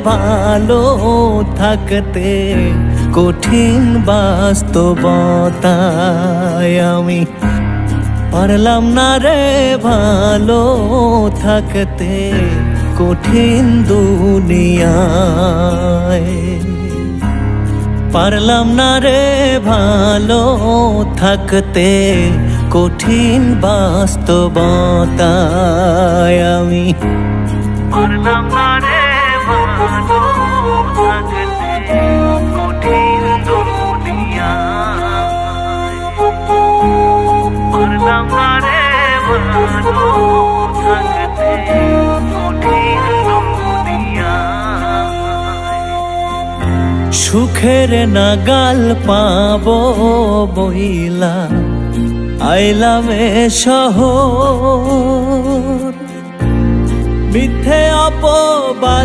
ভালো থাকতে কঠিন বাস্তবতায় আমি পারলাম না রে ভালো থাকতে কঠিন দুনিয়ায়। পারলাম না রে ভালো থাকতে কঠিন বাস্তবতায় আমি পারলাম না রে ভালো থাকতে কঠিন দুনিয়ায়। পারলাম না রে ভালো থাকতে কঠিন দুনিয়ায়। সুখের নাগাল পাবো বইলা আইলাম এ শহর, মিথ্যে অপবাদ